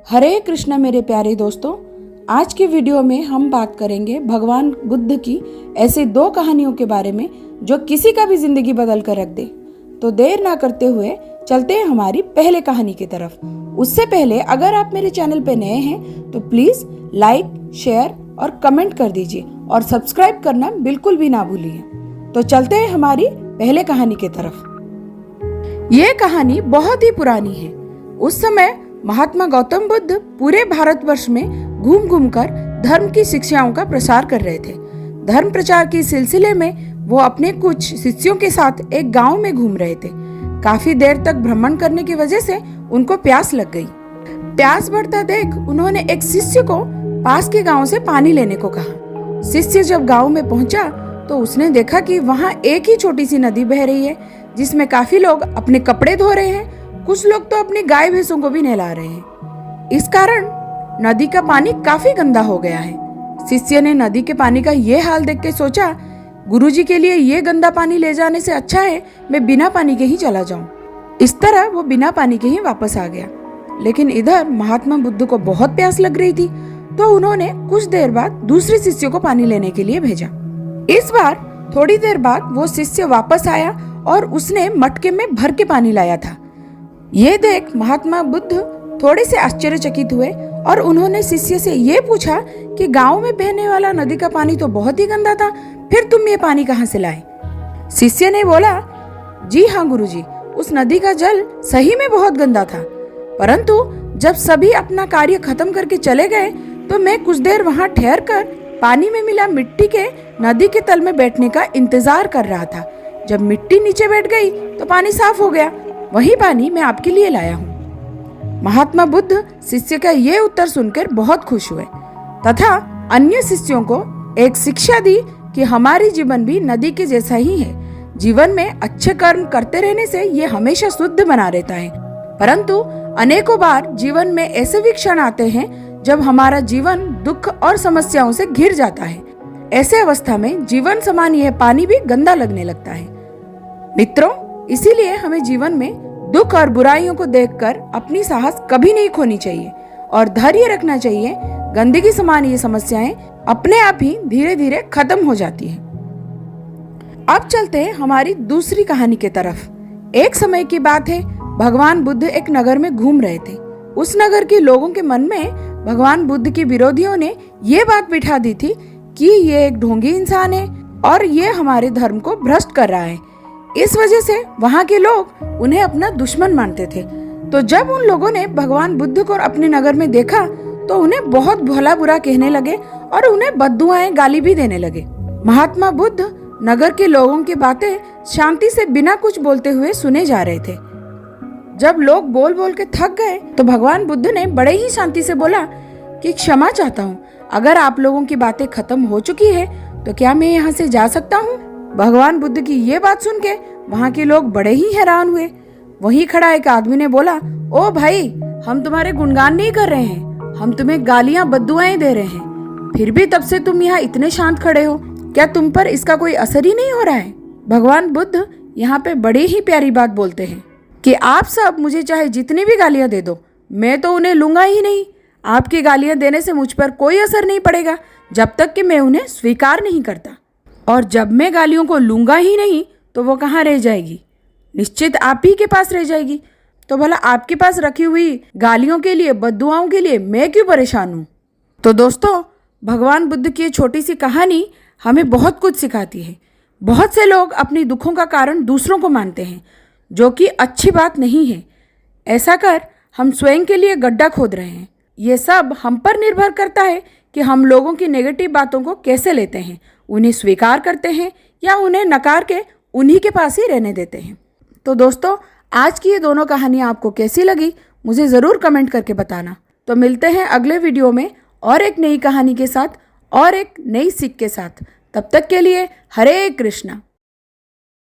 हरे कृष्णा मेरे प्यारे दोस्तों, आज के वीडियो में हम बात करेंगे भगवान बुद्ध की ऐसे दो कहानियों के बारे में जो किसी का भी जिंदगी बदल कर रख दे। तो देर ना करते हुए चलते हैं हमारी पहले कहानी की तरफ। उससे पहले अगर आप मेरे चैनल पे नए हैं तो प्लीज लाइक, शेयर और कमेंट कर दीजिए और सब्सक्राइब करना बिल्कुल भी ना भूलिए। तो चलते हैं हमारी पहले कहानी की तरफ। ये कहानी बहुत ही पुरानी है। उस समय महात्मा गौतम बुद्ध पूरे भारतवर्ष में घूम घूम कर धर्म की शिक्षाओं का प्रसार कर रहे थे। धर्म प्रचार के सिलसिले में वो अपने कुछ शिष्यों के साथ एक गांव में घूम रहे थे। काफी देर तक भ्रमण करने की वजह से उनको प्यास लग गई। प्यास बढ़ता देख उन्होंने एक शिष्य को पास के गांव से पानी लेने को कहा। शिष्य जब गांव में पहुंचा तो उसने देखा कि वहां एक ही छोटी सी नदी बह रही है जिसमें काफी लोग अपने कपड़े धो रहे हैं। कुछ लोग तो अपनी गाय भैंसों को भी नहला रहे हैं। इस कारण नदी का पानी काफी गंदा हो गया है। शिष्य ने नदी के पानी का ये हाल देख के सोचा, गुरुजी के लिए ये गंदा पानी ले जाने से अच्छा है मैं बिना पानी के ही चला जाऊं। इस तरह वो बिना पानी के ही वापस आ गया। लेकिन इधर महात्मा बुद्ध को बहुत प्यास लग रही थी, तो उन्होंने कुछ देर बाद दूसरे शिष्य को पानी लेने के लिए भेजा। इस बार थोड़ी देर बाद वो शिष्य वापस आया और उसने मटके में भर के पानी लाया था। ये देख महात्मा बुद्ध थोड़े से आश्चर्यचकित हुए और उन्होंने शिष्य से ये पूछा कि गांव में बहने वाला नदी का पानी तो बहुत ही गंदा था, फिर तुम ये पानी कहाँ से लाए? शिष्य ने बोला, जी हाँ गुरुजी, उस नदी का जल सही में बहुत गंदा था, परंतु जब सभी अपना कार्य खत्म करके चले गए तो मैं कुछ देर वहाँ ठहर कर पानी में मिला मिट्टी के नदी के तल में बैठने का इंतजार कर रहा था। जब मिट्टी नीचे बैठ गई तो पानी साफ हो गया। वही पानी मैं आपके लिए लाया हूँ। महात्मा बुद्ध शिष्य का ये उत्तर सुनकर बहुत खुश हुए तथा अन्य शिष्यों को एक शिक्षा दी कि हमारी जीवन भी नदी के जैसा ही है। जीवन में अच्छे कर्म करते रहने से ये हमेशा शुद्ध बना रहता है, परंतु अनेकों बार जीवन में ऐसे भी क्षण आते हैं जब हमारा जीवन दुख और समस्याओं से घिर जाता है। ऐसे अवस्था में जीवन समान यह पानी भी गंदा लगने लगता है। मित्रों, इसीलिए हमें जीवन में दुख और बुराइयों को देखकर अपनी साहस कभी नहीं खोनी चाहिए और धैर्य रखना चाहिए। गंदगी समान ये समस्याएं अपने आप ही धीरे धीरे खत्म हो जाती हैं। अब चलते हैं हमारी दूसरी कहानी की तरफ। एक समय की बात है, भगवान बुद्ध एक नगर में घूम रहे थे। उस नगर के लोगों के मन में भगवान बुद्ध के विरोधियों ने ये बात बिठा दी थी कि ये एक ढोंगी इंसान है और ये हमारे धर्म को भ्रष्ट कर रहा है। इस वजह से वहाँ के लोग उन्हें अपना दुश्मन मानते थे। तो जब उन लोगों ने भगवान बुद्ध को अपने नगर में देखा तो उन्हें बहुत भला बुरा कहने लगे और उन्हें बद्दुआएं गाली भी देने लगे। महात्मा बुद्ध नगर के लोगों की बातें शांति से बिना कुछ बोलते हुए सुने जा रहे थे। जब लोग बोल बोल के थक गए तो भगवान बुद्ध ने बड़े ही शांति से बोला कि क्षमा चाहता हूँ, अगर आप लोगों की बातें खत्म हो चुकी है तो क्या मैं यहाँ से जा सकता हूँ? भगवान बुद्ध की ये बात सुन के वहाँ के लोग बड़े ही हैरान हुए। वहीं खड़ा एक आदमी ने बोला, ओ भाई, हम तुम्हारे गुणगान नहीं कर रहे हैं, हम तुम्हें गालियां बद्दुआएं दे रहे हैं, फिर भी तब से तुम यहाँ इतने शांत खड़े हो, क्या तुम पर इसका कोई असर ही नहीं हो रहा है? भगवान बुद्ध यहाँ पे बड़ी ही प्यारी बात बोलते हैं कि आप सब मुझे चाहे जितनी भी गालियां दे दो, मैं तो उन्हें लूंगा ही नहीं। आपकी गालियां देने से मुझ पर कोई असर नहीं पड़ेगा जब तक कि मैं उन्हें स्वीकार नहीं करता। और जब मैं गालियों को लूंगा ही नहीं तो वो कहाँ रह जाएगी? निश्चित आप ही के पास रह जाएगी। तो भला आपके पास रखी हुई गालियों के लिए, बद्दुआओं के लिए मैं क्यों परेशान हूँ? तो दोस्तों, भगवान बुद्ध की छोटी सी कहानी हमें बहुत कुछ सिखाती है। बहुत से लोग अपनी दुखों का कारण दूसरों को मानते हैं, जो कि अच्छी बात नहीं है। ऐसा कर हम स्वयं के लिए गड्ढा खोद रहे हैं। ये सब हम पर निर्भर करता है कि हम लोगों की नेगेटिव बातों को कैसे लेते हैं, उन्हें स्वीकार करते हैं या उन्हें नकार के उन्हीं के पास ही रहने देते हैं। तो दोस्तों, आज की ये दोनों कहानियाँ आपको कैसी लगी मुझे ज़रूर कमेंट करके बताना। तो मिलते हैं अगले वीडियो में और एक नई कहानी के साथ और एक नई सीख के साथ। तब तक के लिए हरे कृष्णा।